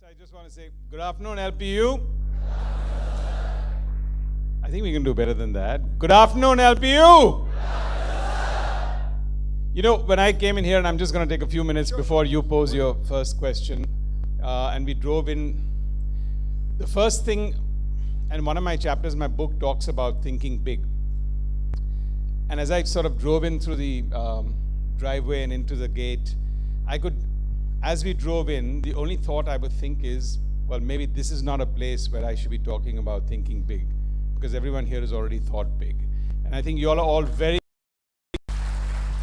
I just want to say good afternoon, LPU. I think we can do better than that. Good afternoon, LPU. You know, when I came in here, and I'm just going to take a few minutes before you pose your first question, and we drove in, the first thing, and one of my chapters in my book talks about thinking big. And as I sort of drove in through the driveway and into the gate, as we drove in, the only thought I would think is, well, maybe this is not a place where I should be talking about thinking big, because everyone here has already thought big. And I think you all are all very,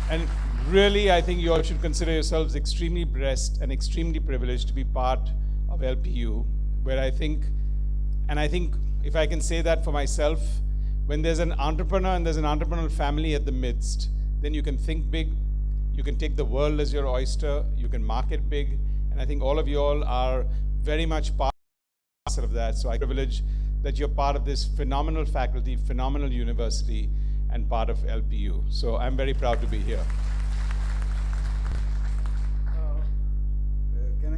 and really, I think you all should consider yourselves extremely blessed and extremely privileged to be part of LPU, where I think if I can say that for myself, when there's an entrepreneur and there's an entrepreneurial family at the midst, then you can think big, you can take the world as your oyster, you can market big, and I think all of you all are very much part of that. So I'm privileged that you're part of this phenomenal faculty, phenomenal university, and part of LPU. So I'm very proud to be here.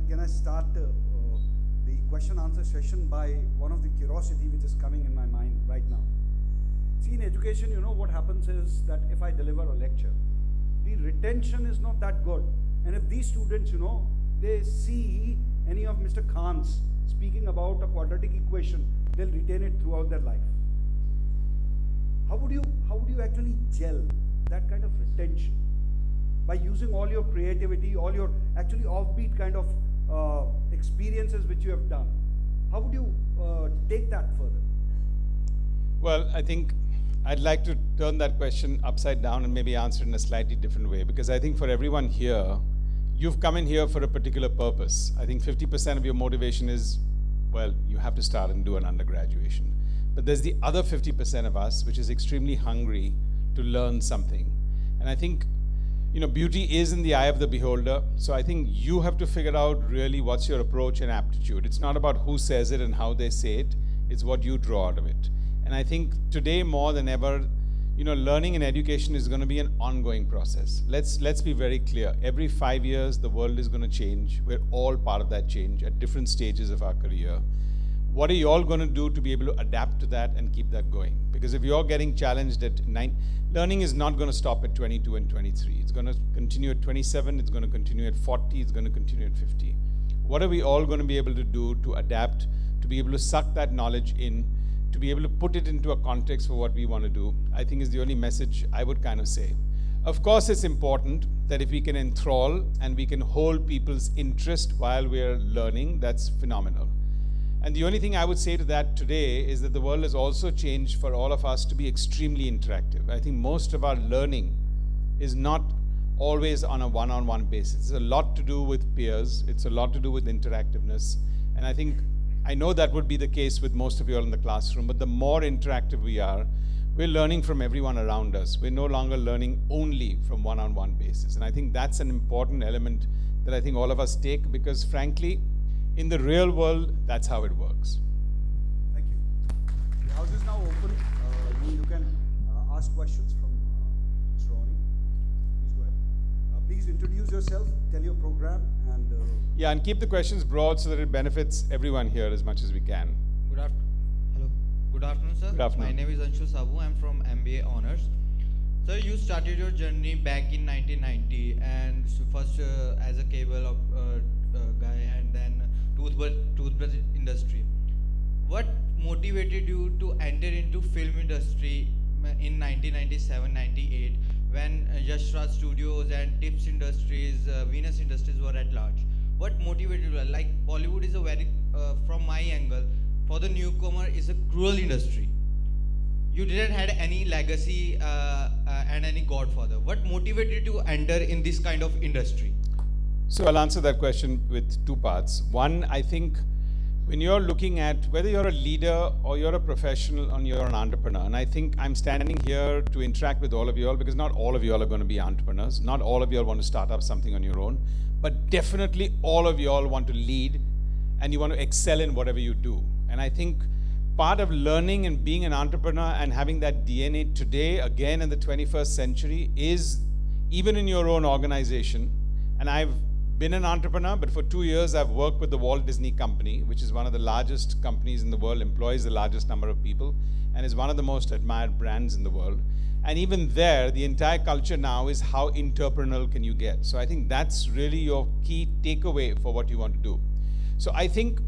Can I start the question answer session by one of the curiosity which is coming in my mind right now? See, in education, you know what happens is that if I deliver a lecture, the retention is not that good. And if these students, they see any of Mr. Khan's speaking about a quadratic equation, they'll retain it throughout their life. How would you actually gel that kind of retention? By using all your creativity, all your actually offbeat kind of experiences which you have done. How would you take that further? Well, I think I'd like to turn that question upside down and maybe answer it in a slightly different way, because I think for everyone here, you've come in here for a particular purpose. I think 50% of your motivation is, well, you have to start and do an undergraduation. But there's the other 50% of us, which is extremely hungry to learn something. And I think, beauty is in the eye of the beholder. So I think you have to figure out really what's your approach and aptitude. It's not about who says it and how they say it. It's what you draw out of it. And I think today more than ever, learning and education is going to be an ongoing process. Let's be very clear. Every 5 years, the world is going to change. We're all part of that change at different stages of our career. What are you all going to do to be able to adapt to that and keep that going? Because if you're getting challenged at 9, learning is not going to stop at 22 and 23. It's going to continue at 27. It's going to continue at 40. It's going to continue at 50. What are we all going to be able to do to adapt, to be able to suck that knowledge in, to be able to put it into a context for what we want to do, I think is the only message I would kind of say. Of course, it's important that if we can enthrall and we can hold people's interest while we're learning, that's phenomenal. And the only thing I would say to that today is that the world has also changed for all of us to be extremely interactive. I think most of our learning is not always on a one-on-one basis. It's a lot to do with peers. It's a lot to do with interactiveness. And I know that would be the case with most of you all in the classroom, but the more interactive we are, we're learning from everyone around us. We're no longer learning only from one-on-one basis. And I think that's an important element that I think all of us take, because frankly, in the real world, that's how it works. Thank you. The house is now open. You can ask questions from Mr. Ronnie. Please go ahead. Please introduce yourself, tell your program, and... Yeah, and keep the questions broad so that it benefits everyone here as much as we can. Hello. Good afternoon, sir. Good afternoon. My name is Anshu Sabu. I'm from MBA Honors. Sir, you started your journey back in 1990, and so first as a cable guy, and then toothbrush industry. What motivated you to enter into film industry in 1997-98 when Yash Raj Studios and Tips Industries, Venus Industries were at large? What motivated you? Like Bollywood is a very, from my angle, for the newcomer is a cruel industry. You didn't had any legacy and any godfather. What motivated you to enter in this kind of industry? So I'll answer that question with two parts. One, I think when you're looking at whether you're a leader or you're a professional or you're an entrepreneur, and I think I'm standing here to interact with all of you all because not all of you all are going to be entrepreneurs. Not all of you all want to start up something on your own, but definitely all of you all want to lead and you want to excel in whatever you do. And I think part of learning and being an entrepreneur and having that DNA today, again in the 21st century, is even in your own organization. And I've been an entrepreneur, but for 2 years I've worked with the Walt Disney Company, which is one of the largest companies in the world, employs the largest number of people, and is one of the most admired brands in the world. And even there, the entire culture now is how entrepreneurial can you get. So I think that's really your key takeaway for what you want to do. So I think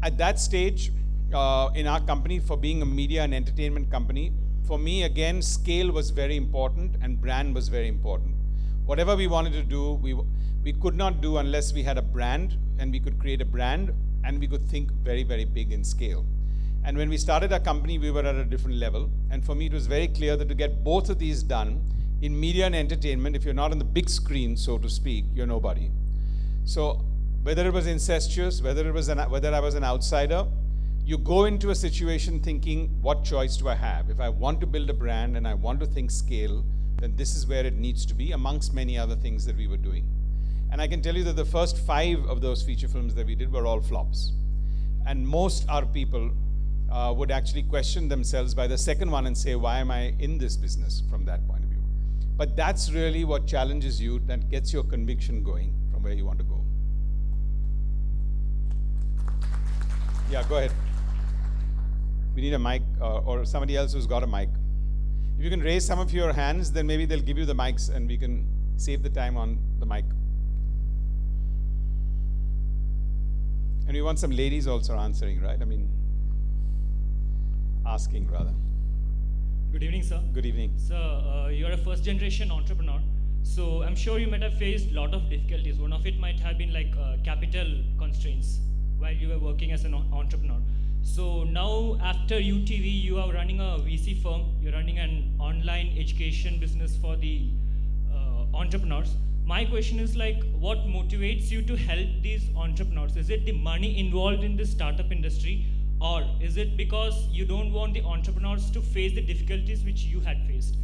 at that stage in our company, for being a media and entertainment company, for me, again, scale was very important and brand was very important. Whatever we wanted to do, we could not do unless we had a brand, and we could create a brand, and we could think very, very big in scale. And when we started our company, we were at a different level. And for me, it was very clear that to get both of these done in media and entertainment, if you're not on the big screen, so to speak, you're nobody. So whether it was incestuous, whether I was an outsider, you go into a situation thinking, what choice do I have? If I want to build a brand and I want to think scale, then this is where it needs to be, amongst many other things that we were doing. And I can tell you that the first 5 of those feature films that we did were all flops. And most our people would actually question themselves by the second one and say, why am I in this business from that point of view? But that's really what challenges you, that gets your conviction going from where you want to go. Yeah, go ahead. We need a mic, or somebody else who's got a mic. If you can raise some of your hands, then maybe they'll give you the mics and we can save the time on the mic. And we want some ladies also answering, right? I mean, asking rather. Good evening, sir. Good evening. Sir, you're a first generation entrepreneur. So I'm sure you might have faced a lot of difficulties. One of it might have been like capital constraints while you were working as an entrepreneur. So now after UTV, you are running a VC firm. You're running an online education business for the entrepreneurs. My question is like, what motivates you to help these entrepreneurs? Is it the money involved in the startup industry? Or is it because you don't want the entrepreneurs to face the difficulties which you had faced?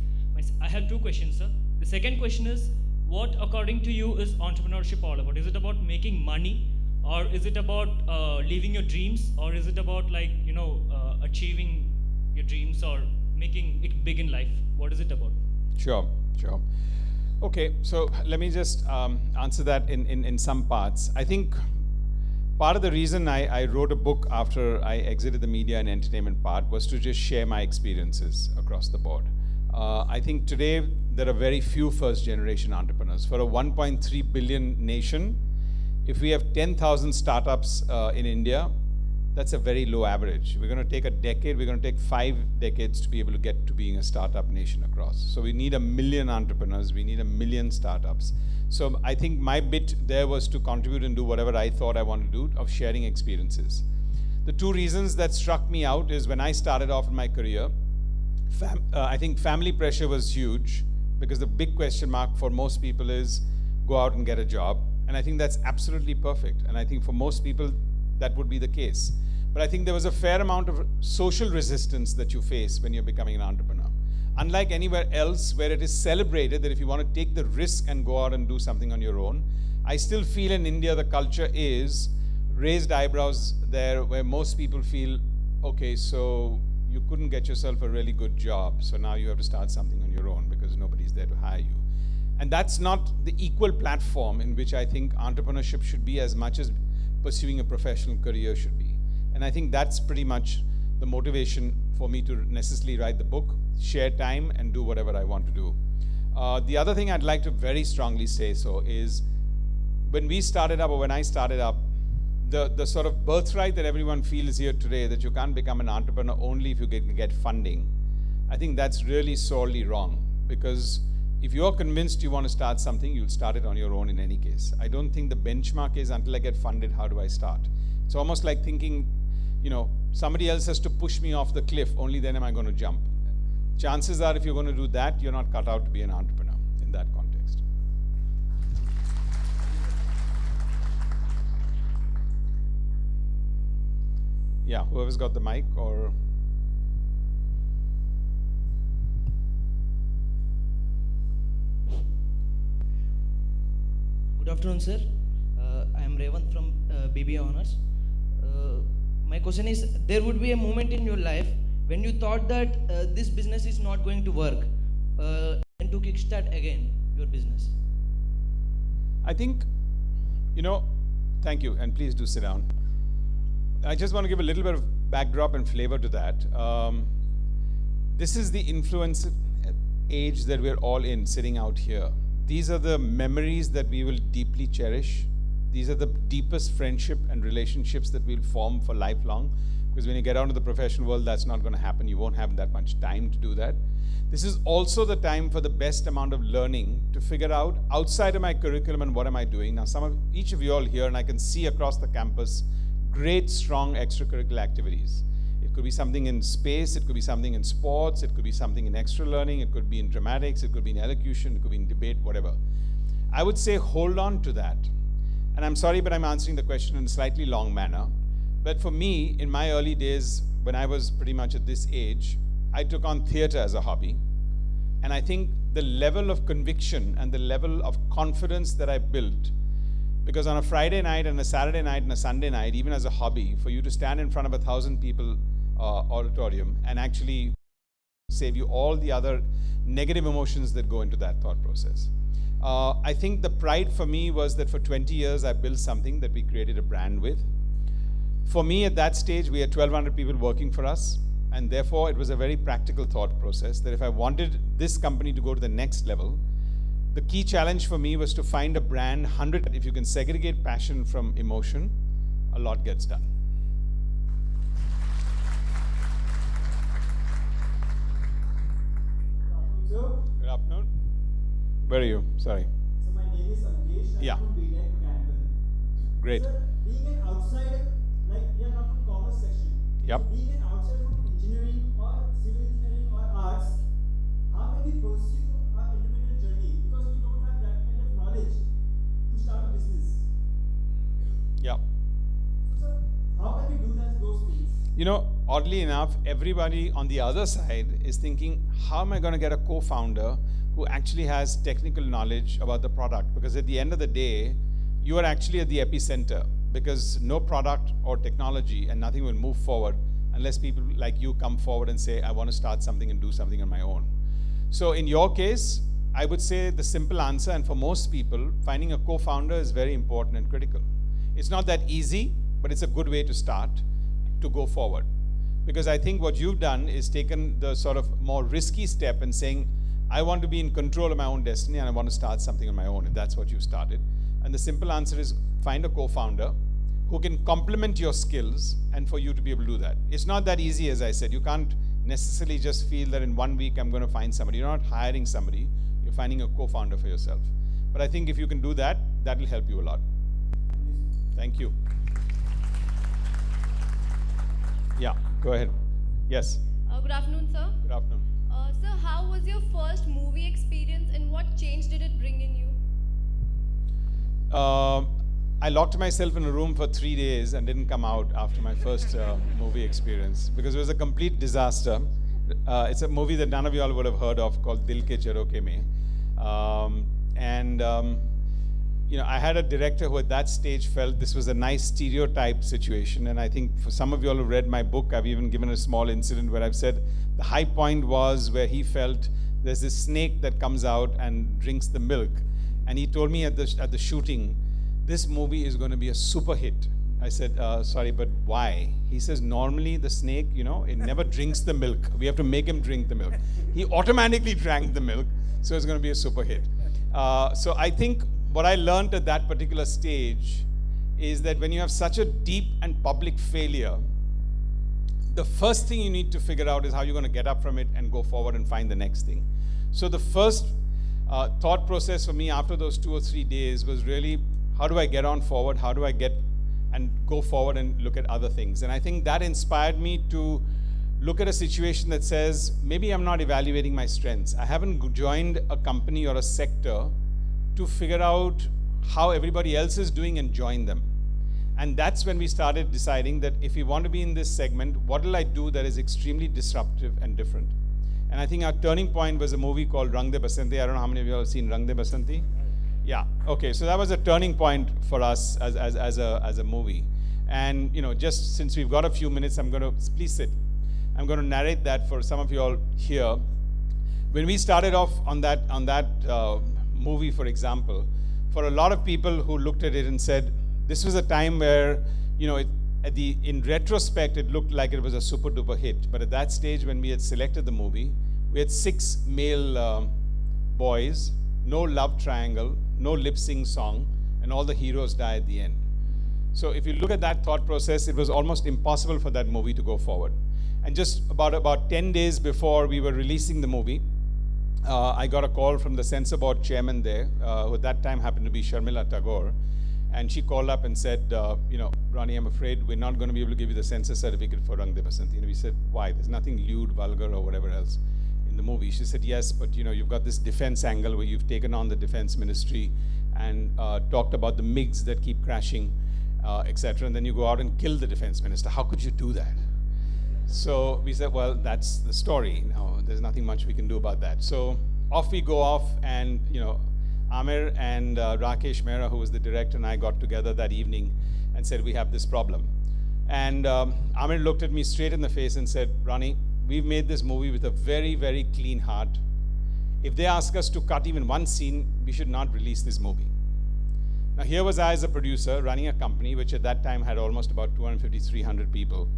I have 2 questions, sir. The second question is, what according to you is entrepreneurship all about? Is it about making money? Or is it about living your dreams? Or is it about like, achieving your dreams or making it big in life? What is it about? Sure. Okay, so let me just answer that in some parts. I think part of the reason I wrote a book after I exited the media and entertainment part was to just share my experiences across the board. I think today there are very few first generation entrepreneurs. For a 1.3 billion nation, if we have 10,000 startups in India, that's a very low average. We're going to take a decade, we're going to take 5 decades to be able to get to being a startup nation across. So we need 1 million entrepreneurs, we need 1 million startups. So I think my bit there was to contribute and do whatever I thought I wanted to do of sharing experiences. The 2 reasons that struck me out is when I started off in my career, I think family pressure was huge, because the big question mark for most people is go out and get a job. And I think that's absolutely perfect. And I think for most people, that would be the case. But I think there was a fair amount of social resistance that you face when you're becoming an entrepreneur. Unlike anywhere else where it is celebrated that if you want to take the risk and go out and do something on your own, I still feel in India the culture is raised eyebrows there, where most people feel, okay, so you couldn't get yourself a really good job, so now you have to start something on your own because nobody's there to hire you. And that's not the equal platform in which I think entrepreneurship should be as much as pursuing a professional career should be. And I think that's pretty much the motivation for me to necessarily write the book, share time, and do whatever I want to do. The other thing I'd like to very strongly say so is when we started up, or when I started up, the sort of birthright that everyone feels here today, that you can't become an entrepreneur only if you get funding, I think that's really sorely wrong. Because if you're convinced you want to start something, you'll start it on your own in any case. I don't think the benchmark is until I get funded, how do I start? It's almost like thinking, somebody else has to push me off the cliff, only then am I going to jump. Chances are if you're going to do that, you're not cut out to be an entrepreneur in that context. Yeah, whoever's got the mic or... Good afternoon, sir. I am Revant from BBA Honors. My question is, there would be a moment in your life when you thought that this business is not going to work and to kickstart again your business. I think You know, thank you, and please do sit down. I just want to give a little bit of backdrop and flavor to that. This is the influence age that we're all in, sitting out here. These are the memories that we will deeply cherish. These are the deepest friendship and relationships that we'll form for lifelong. Because when you get out into the professional world, that's not going to happen. You won't have that much time to do that. This is also the time for the best amount of learning to figure out outside of my curriculum and what am I doing. Now, each of you all here, and I can see across the campus, great, strong extracurricular activities. It could be something in space, it could be something in sports, it could be something in extra learning, it could be in dramatics, it could be in elocution, it could be in debate, whatever. I would say hold on to that. And I'm sorry, but I'm answering the question in a slightly long manner. But for me, in my early days, when I was pretty much at this age, I took on theater as a hobby. And I think the level of conviction and the level of confidence that I built, because on a Friday night and a Saturday night and a Sunday night, even as a hobby, for you to stand in front of 1,000 people auditorium and actually save you all the other negative emotions that go into that thought process. I think the pride for me was that for 20 years I built something that we created a brand with. For me at that stage, we had 1,200 people working for us, and therefore it was a very practical thought process that if I wanted this company to go to the next level, the key challenge for me was to find a brand 100. If you can segregate passion from emotion, a lot gets done. Good afternoon. Where are you? Sorry. So my name is Ankesh. I'm Yeah. from BTech Mechanical. Great. Sir, being an outsider, like we are not from commerce section. Yep. So being an outsider from engineering or civil engineering or arts, how can we pursue our entrepreneurial journey? Because we don't have that kind of knowledge to start a business. Yeah. So sir, how can we do those things? You know, oddly enough, everybody on the other side is thinking, how am I going to get a co-founder who actually has technical knowledge about the product? Because at the end of the day, you are actually at the epicenter, because no product or technology and nothing will move forward unless people like you come forward and say, I want to start something and do something on my own. So in your case, I would say the simple answer, and for most people, finding a co-founder is very important and critical. It's not that easy, but it's a good way to start to go forward. Because I think what you've done is taken the sort of more risky step and saying, I want to be in control of my own destiny and I want to start something on my own, if that's what you started. And the simple answer is find a co-founder who can complement your skills and for you to be able to do that. It's not that easy, as I said. You can't necessarily just feel that in 1 week I'm going to find somebody. You're not hiring somebody, you're finding a co-founder for yourself. But I think if you can do that, that will help you a lot. Thank you. Yeah, go ahead. Yes. Good afternoon, sir. Good afternoon. Sir, how was your first movie experience and what change did it bring in you? I locked myself in a room for 3 days and didn't come out after my first movie experience because it was a complete disaster. It's a movie that none of you all would have heard of called Dil Ke Jharoke Mein. You know, I had a director who at that stage felt this was a nice stereotype situation, and I think for some of you all who read my book, I've even given a small incident where I've said the high point was where he felt there's this snake that comes out and drinks the milk, and he told me at the shooting, this movie is going to be a super hit. I said, sorry, but why? He says, normally the snake, you know, it never drinks the milk. We have to make him drink the milk. He automatically drank the milk, so it's going to be a super hit. So I think what I learned at that particular stage is that when you have such a deep and public failure, the first thing you need to figure out is how you're going to get up from it and go forward and find the next thing. So the first thought process for me after those 2 or 3 days was really, how do I get on forward? How do I get and go forward and look at other things? And I think that inspired me to look at a situation that says, maybe I'm not evaluating my strengths. I haven't joined a company or a sector to figure out how everybody else is doing and join them. And that's when we started deciding that if we want to be in this segment, what will I do that is extremely disruptive and different? And I think our turning point was a movie called Rang De Basanti. I don't know how many of you have seen Rang De Basanti? Yeah, okay, so that was a turning point for us as a movie. And you know, just since we've got a few minutes, I'm going to, please sit. I'm going to narrate that for some of you all here. When we started off on that movie, for example, for a lot of people who looked at it and said, this was a time where, in retrospect, it looked like it was a super duper hit. But at that stage, when we had selected the movie, we had 6 male boys, no love triangle, no lip sync song, and all the heroes die at the end. So if you look at that thought process, it was almost impossible for that movie to go forward. And just about 10 days before we were releasing the movie, I got a call from the censor board chairman there, who at that time happened to be Sharmila Tagore. And she called up and said, Ronnie, I'm afraid we're not going to be able to give you the censor certificate for Rang De Basanti. And we said, why? There's nothing lewd, vulgar, or whatever else in the movie. She said, yes, but you've got this defense angle where you've taken on the defense ministry and talked about the MiGs that keep crashing, etc. And then you go out and kill the defense minister. How could you do that? So we said, well, that's the story. Now, there's nothing much we can do about that. So off we go off, and Amir and Rakesh Mehra, who was the director, and I got together that evening and said, we have this problem. And Amir looked at me straight in the face and said, Ronnie, we've made this movie with a very, very clean heart. If they ask us to cut even one scene, we should not release this movie. Now, here was I as a producer running a company which at that time had almost about 250, 300 people.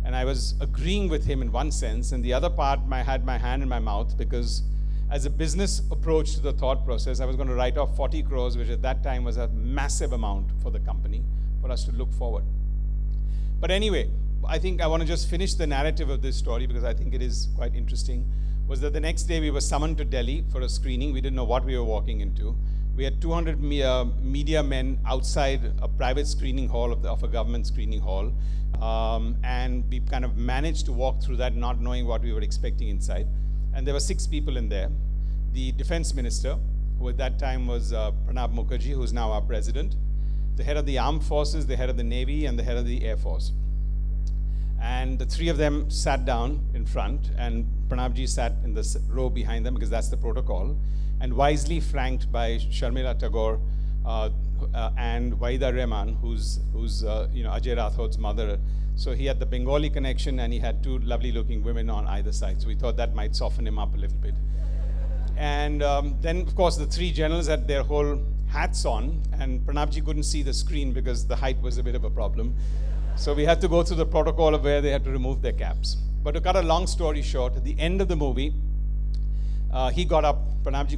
And I was agreeing with him in one sense, and the other part, I had my hand in my mouth, because as a business approach to the thought process, I was going to write off 40 crores, which at that time was a massive amount for the company, for us to look forward. But anyway, I think I want to just finish the narrative of this story, because I think it is quite interesting, was that the next day we were summoned to Delhi for a screening. We didn't know what we were walking into. We had 200 media men outside a private screening hall of a government screening hall. And we kind of managed to walk through that not knowing what we were expecting inside. And there were 6 people in there. The defense minister, who at that time was Pranab Mukherjee, who's now our president, the head of the armed forces, the head of the Navy, and the head of the Air Force. And the 3 of them sat down in front, and Pranabji sat in the row behind them, because that's the protocol, and wisely flanked by Sharmila Tagore and Waida Rehman, who's Ajay Rathod's mother. So he had the Bengali connection, and he had 2 lovely-looking women on either side. So we thought that might soften him up a little bit. And then, of course, the 3 generals had their whole hats on, and Pranabji couldn't see the screen because the height was a bit of a problem. So we had to go through the protocol of where they had to remove their caps. But to cut a long story short, at the end of the movie, Pranabji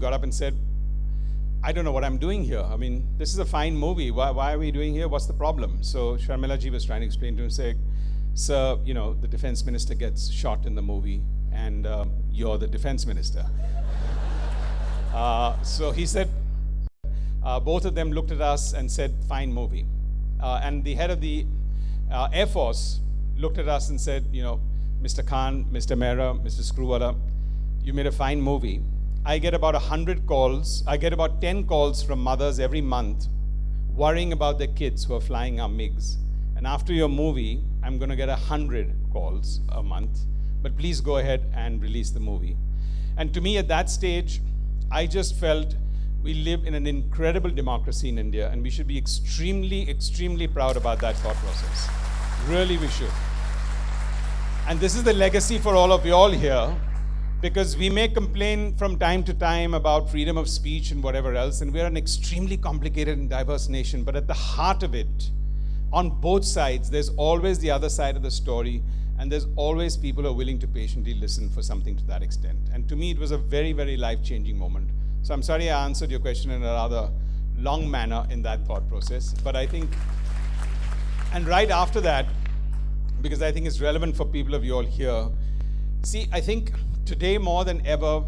got up and said, I don't know what I'm doing here. I mean, this is a fine movie. Why are we doing here? What's the problem? So Sharmilaji was trying to explain to him, saying, sir, the defense minister gets shot in the movie, and you're the defense minister. So he said, both of them looked at us and said, fine movie. And the head of the Air Force looked at us and said, Mr. Khan, Mr. Mehra, Mr. Screwvala, you made a fine movie. I get about 100 calls. I get about 10 calls from mothers every month worrying about their kids who are flying our MiGs. And after your movie, I'm going to get 100 calls a month. But please go ahead and release the movie. And to me, at that stage, I just felt we live in an incredible democracy in India, and we should be extremely, extremely proud about that thought process. Really, we should. And this is the legacy for all of you all here, because we may complain from time to time about freedom of speech and whatever else, and we're an extremely complicated and diverse nation, but at the heart of it, on both sides, there's always the other side of the story, and there's always people who are willing to patiently listen for something to that extent. And to me, it was a very, very life-changing moment. So I'm sorry I answered your question in a rather long manner in that thought process, but I think, and right after that, because I think it's relevant for people of you all here, see, I think today more than ever,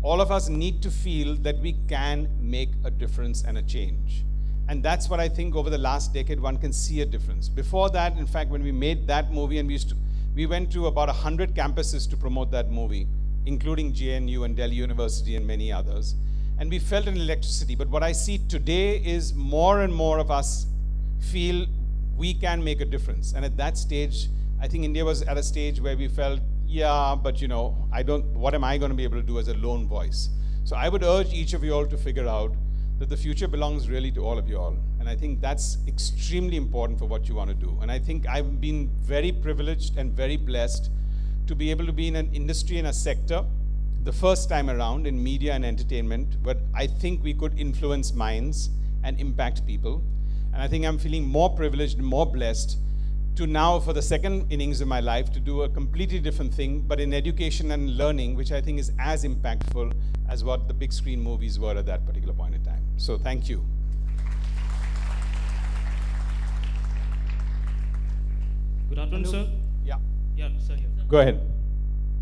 all of us need to feel that we can make a difference and a change. And that's what I think over the last decade one can see a difference. Before that, in fact, when we made that movie, and we went to about 100 campuses to promote that movie, including JNU and Delhi University and many others, and we felt an electricity. But what I see today is more and more of us feel we can make a difference. And at that stage, I think India was at a stage where we felt, yeah, but what am I going to be able to do as a lone voice? So I would urge each of you all to figure out that the future belongs really to all of you all. And I think that's extremely important for what you want to do. And I think I've been very privileged and very blessed to be able to be in an industry, in a sector the first time around in media and entertainment, but I think we could influence minds and impact people. And I think I'm feeling more privileged, more blessed to now, for the second innings of my life, to do a completely different thing, but in education and learning, which I think is as impactful as what the big screen movies were at that particular point in time. So thank you. Good afternoon, sir. Yeah, Yeah, sir, here. go ahead.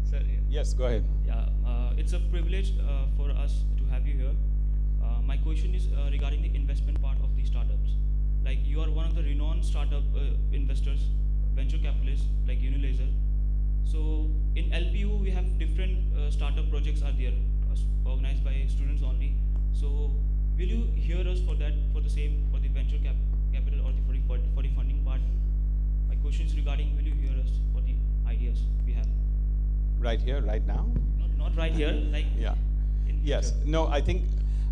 Sir, here. Yes, go ahead. Yeah, it's a privilege for us to have you here. My question is regarding the investment part of the startups. Like, you are one of the renowned startup investors, venture capitalists like Unilaser. So in LPU, we have different startup projects are there, organized by students only. So will you hear us for that, for the same, for the venture capital or for the funding part? My question is regarding, will you hear us for the ideas we have? Right here, right now? Not right here, like Yeah. in Yes. future. No, I think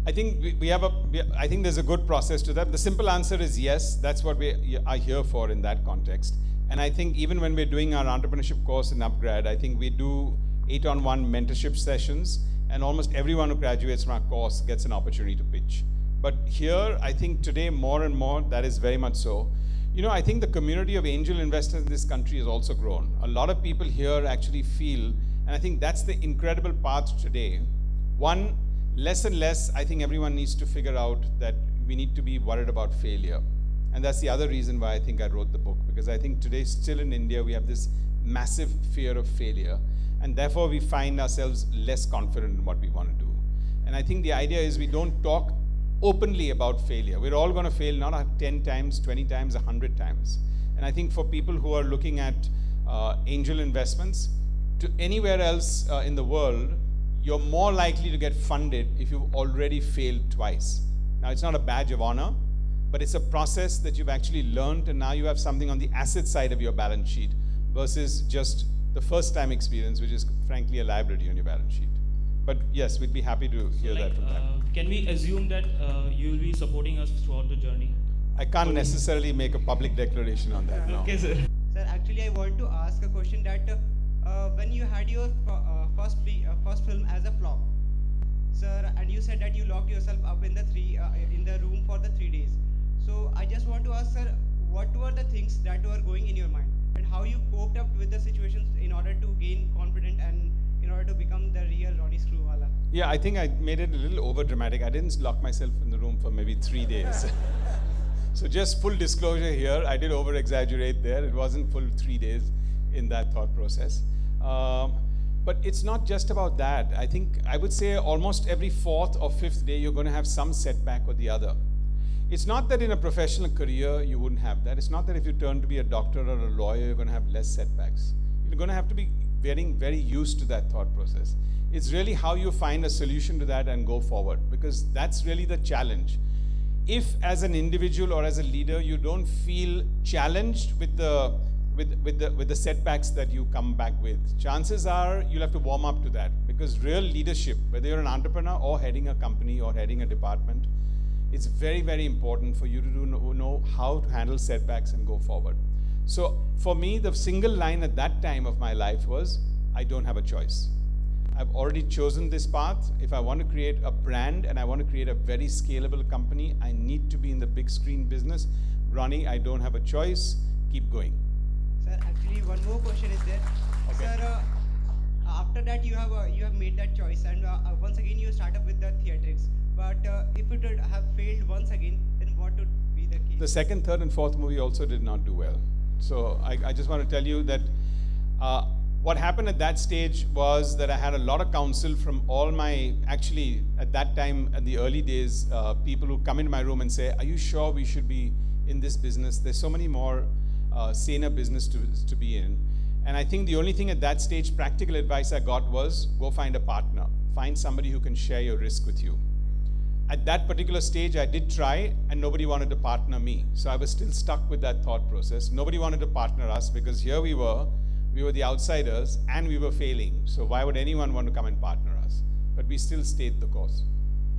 I think there's a good process to that. The simple answer is yes. That's what we are here for in that context. And I think even when we're doing our entrepreneurship course in upgrad, I think we do 8-on-1 mentorship sessions, and almost everyone who graduates from our course gets an opportunity to pitch. But here, I think today more and more, that is very much so. You know, I think the community of angel investors in this country has also grown. A lot of people here actually feel, and I think that's the incredible part today. One, less and less, I think everyone needs to figure out that we need to be worried about failure. And that's the other reason why I think I wrote the book, because I think today still in India we have this massive fear of failure, and therefore we find ourselves less confident in what we want to do. And I think the idea is we don't talk openly about failure. We're all going to fail, not 10 times, 20 times, 100 times. And I think for people who are looking at angel investments, to anywhere else in the world, you're more likely to get funded if you've already failed twice. Now, it's not a badge of honor, but it's a process that you've actually learned, and now you have something on the asset side of your balance sheet versus just the first time experience, which is frankly a liability on your balance sheet. But yes, we'd be happy to hear that from them. Can we assume that you will be supporting us throughout the journey? I can't necessarily make a public declaration on that, no. Okay, sir. Sir, actually, I want to ask a question that when you had your first film as a flop, sir, and you said that you locked yourself up in the room for the 3 days. So I just want to ask, sir, what were the things that were going in your mind, and how you coped up with the situations in order to gain confidence and in order to become the real Ronnie Screwvala? Yeah, I think I made it a little over dramatic. I didn't lock myself in the room for maybe 3 days. So just full disclosure here, I did over exaggerate there. It wasn't full 3 days in that thought process. But it's not just about that. I think I would say almost every fourth or fifth day you're going to have some setback or the other. It's not that in a professional career you wouldn't have that. It's not that if you turn to be a doctor or a lawyer you're going to have less setbacks. You're going to have to be getting very used to that thought process. It's really how you find a solution to that and go forward, because that's really the challenge. If as an individual or as a leader you don't feel challenged with the setbacks that you come back with, chances are you'll have to warm up to that, because real leadership, whether you're an entrepreneur or heading a company or heading a department, it's very, very important for you to know how to handle setbacks and go forward. So for me, the single line at that time of my life was, I don't have a choice. I've already chosen this path. If I want to create a brand and I want to create a very scalable company, I need to be in the big screen business. Ronnie, I don't have a choice. Keep going. Sir, actually, one more question is there. Okay. Sir, after that you have made that choice, and once again you start up with the theatrics. But if it would have failed once again, then what would be the case? The second, third, and fourth movie also did not do well. So I just want to tell you that what happened at that stage was that I had a lot of counsel from all my, actually at that time, at the early days, people who come into my room and say, are you sure we should be in this business? There's so many more saner business to be in. And I think the only thing at that stage, practical advice I got was, go find a partner. Find somebody who can share your risk with you. At that particular stage, I did try, and nobody wanted to partner me. So I was still stuck with that thought process. Nobody wanted to partner us, because here we were the outsiders, and we were failing. So why would anyone want to come and partner us? But we still stayed the course.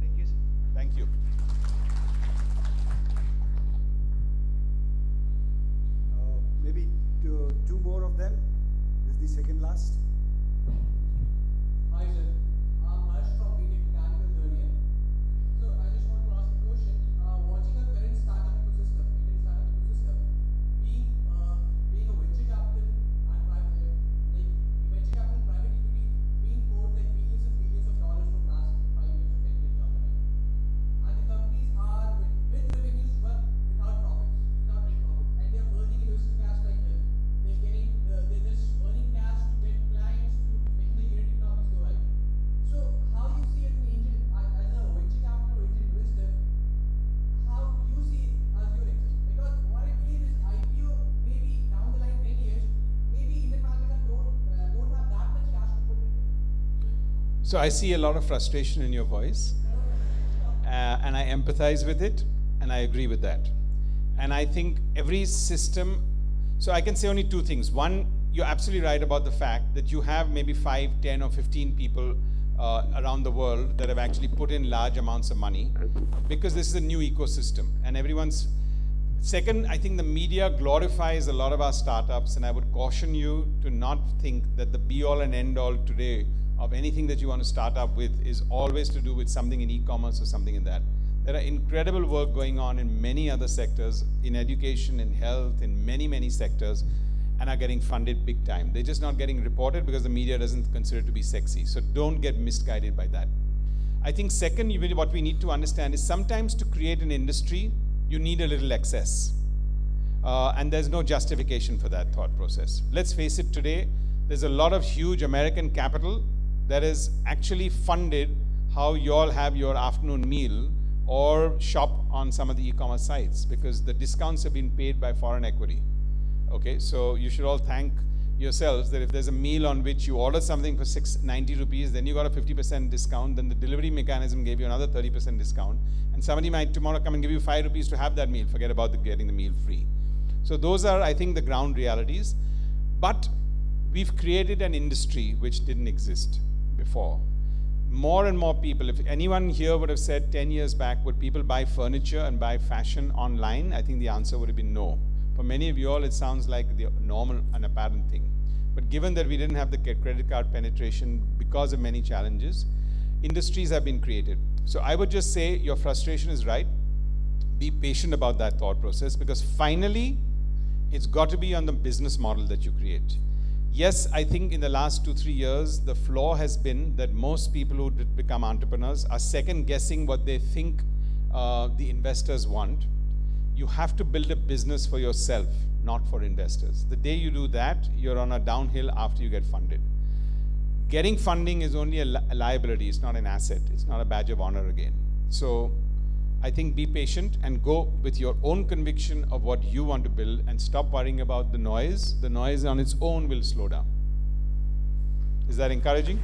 Thank you, sir. Thank you. Maybe two more of them. This is the second last. Hi, sir. So I see a lot of frustration in your voice, and I empathize with it, and I agree with that. And I think every system, so I can say only two things. One, you're absolutely right about the fact that you have maybe 5, 10, or 15 people around the world that have actually put in large amounts of money because this is a new ecosystem and everyone's. Second, I think the media glorifies a lot of our startups, and I would caution you to not think that the be-all and end-all today of anything that you want to start up with is always to do with something in e-commerce or something in that. There are incredible work going on in many other sectors, in education, in health, in many, many sectors, and are getting funded big time. They're just not getting reported because the media doesn't consider it to be sexy. So don't get misguided by that. I think second, what we need to understand is sometimes to create an industry, you need a little excess. And there's no justification for that thought process. Let's face it, today, there's a lot of huge American capital that is actually funded how you all have your afternoon meal or shop on some of the e-commerce sites because the discounts have been paid by foreign equity. Okay, so you should all thank yourselves that if there's a meal on which you order something for 690 rupees, then you got a 50% discount, then the delivery mechanism gave you another 30% discount, and somebody might tomorrow come and give you 5 rupees to have that meal, forget about getting the meal free. So those are, I think, the ground realities. But we've created an industry which didn't exist before. More and more people, if anyone here would have said 10 years back, would people buy furniture and buy fashion online? I think the answer would have been no. For many of you all, it sounds like the normal and apparent thing. But given that we didn't have the credit card penetration because of many challenges, industries have been created. So I would just say your frustration is right. Be patient about that thought process because finally, it's got to be on the business model that you create. Yes, I think in the last 2-3 years, the flaw has been that most people who become entrepreneurs are second guessing what they think the investors want. You have to build a business for yourself, not for investors. The day you do that, you're on a downhill after you get funded. Getting funding is only a liability, it's not an asset, it's not a badge of honor again. So I think be patient and go with your own conviction of what you want to build and stop worrying about the noise. The noise on its own will slow down. Is that encouraging?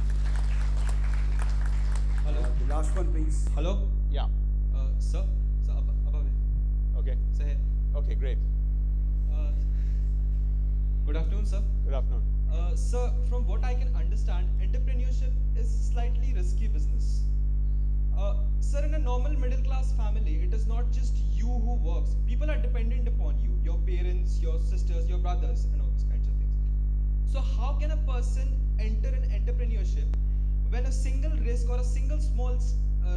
Hello. The last one, please. Hello. Yeah. Sir. Sir, above it. Okay. Sir, here. Okay, great. Good afternoon, sir. Good afternoon. Sir, from what I can understand, entrepreneurship is slightly risky business. Sir, in a normal middle class family, it is not just you who works. People are dependent upon you, your parents, your sisters, your brothers, and all those kinds of things. So how can a person enter an entrepreneurship when a single risk or a single small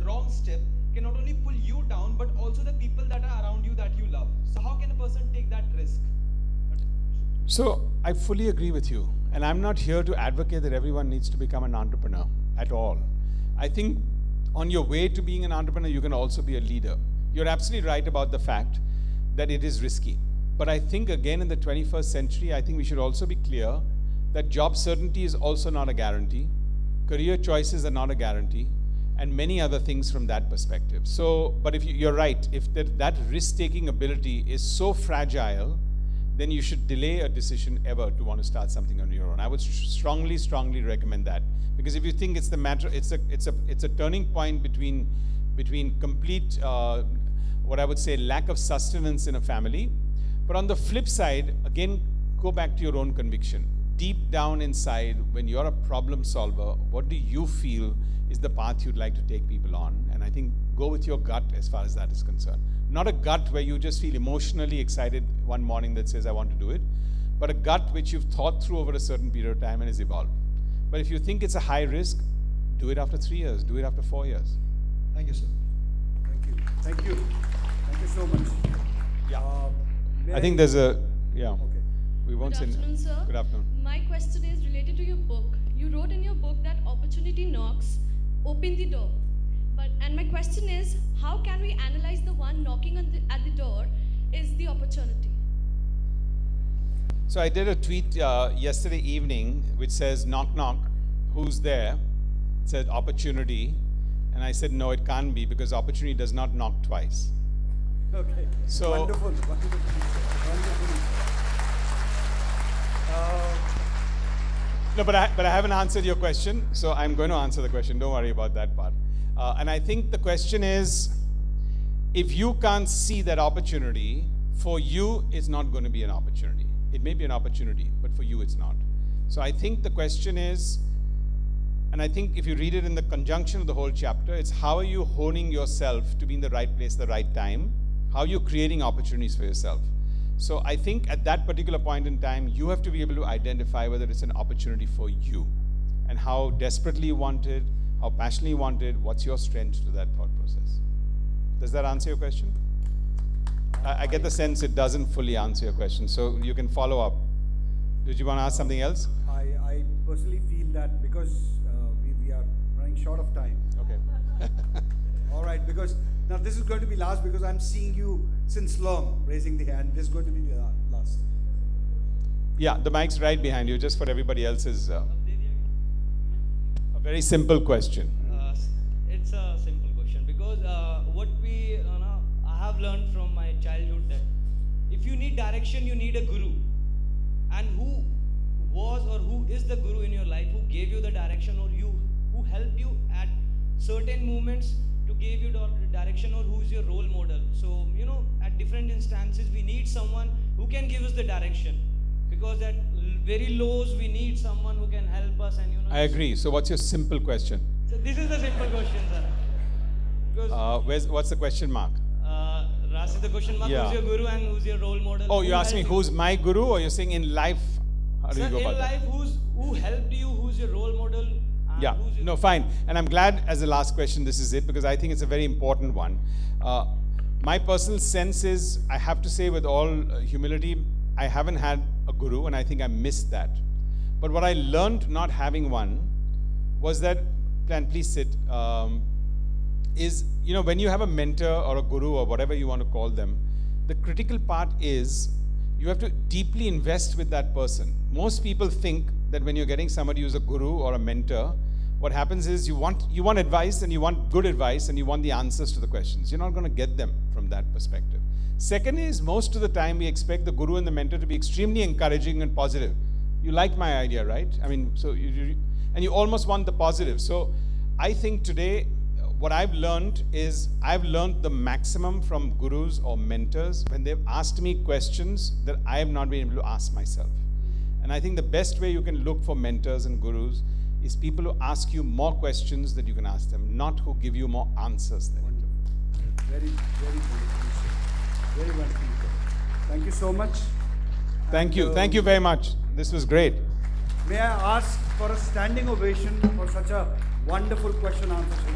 wrong step can not only pull you down, but also the people that are around you that you love? So how can a person take that risk? So I fully agree with you. And I'm not here to advocate that everyone needs to become an entrepreneur at all. I think on your way to being an entrepreneur, you can also be a leader. You're absolutely right about the fact that it is risky. But I think again in the 21st century, I think we should also be clear that job certainty is also not a guarantee. Career choices are not a guarantee. And many other things from that perspective. So, but if you're right, if that risk-taking ability is so fragile, then you should delay a decision ever to want to start something on your own. I would strongly, strongly recommend that. Because if you think it's the matter, it's a turning point between complete, what I would say, lack of sustenance in a family. But on the flip side, again, go back to your own conviction. Deep down inside, when you're a problem solver, what do you feel is the path you'd like to take people on? And I think go with your gut as far as that is concerned. Not a gut where you just feel emotionally excited one morning that says, I want to do it, but a gut which you've thought through over a certain period of time and has evolved. But if you think it's a high risk, do it after 3 years, do it after 4 years. Thank you, sir. Thank you. Thank you. Thank you so much. I think there's a, Okay. we won't Good say. afternoon, sir. Good afternoon. My question is related to your book. You wrote in your book that opportunity knocks, open the door. And my question is, how can we analyze the one knocking at the door is the opportunity? So I did a tweet yesterday evening which says, knock, knock, who's there? It said opportunity. And I said, no, it can't be because opportunity does not knock twice. Okay. So- Wonderful. Wonderful. No, but I haven't answered your question, so I'm going to answer the question. Don't worry about that part. And I think the question is, if you can't see that opportunity, for you, it's not going to be an opportunity. It may be an opportunity, but for you, it's not. So I think the question is, and I think if you read it in the conjunction of the whole chapter, it's how are you honing yourself to be in the right place, the right time? How are you creating opportunities for yourself? So I think at that particular point in time, you have to be able to identify whether it's an opportunity for you and how desperately you want it, how passionately you want it, what's your strength to that thought process. Does that answer your question? I get the sense it doesn't fully answer your question, so you can follow up. Did you want to ask something else? I personally feel that because we are running short of time. Okay. All right, because now this is going to be last because I'm seeing you since long raising the hand. This is going to be the last. Yeah, the mic's right behind you, just for everybody else's. A very simple question. It's a simple question because what I have learned from my childhood that if you need direction, you need a guru. And who was or who is the guru in your life who gave you the direction or who helped you at certain moments to give you the direction, or who's your role model? So, at different instances, we need someone who can give us the direction. Because at very lows, we need someone who can help us and, I agree. So what's your simple question? So this is the simple question, sir. Because What's the question mark? Ras is the question mark, Yeah. who's your guru and who's your role model? Oh, Who you asked me helped you? who's my guru, or you're saying in life? How do Sir, you go about in that? life, who helped you? Who's your role model? And Yeah, who's your no, fine. And I'm glad as the last question this is it, because I think it's a very important one. My personal sense is, I have to say with all humility, I haven't had a guru, and I think I missed that. But what I learned not having one was that, and please sit, is, when you have a mentor or a guru or whatever you want to call them, the critical part is you have to deeply invest with that person. Most people think that when you're getting somebody who's a guru or a mentor, what happens is you want advice, and you want good advice, and you want the answers to the questions. You're not going to get them from that perspective. Second is, most of the time we expect the guru and the mentor to be extremely encouraging and positive. You like my idea, right? I mean, so and you almost want the positive. So I think today, what I've learned is I've learned the maximum from gurus or mentors when they've asked me questions that I have not been able to ask myself. And I think the best way you can look for mentors and gurus is people who ask you more questions than you can ask them, not who give you more answers than you do. Very, very wonderful. Very wonderful. Thank you so much. Thank And, you. Thank you very much. This was great. May I ask for a standing ovation for such a wonderful question answer session?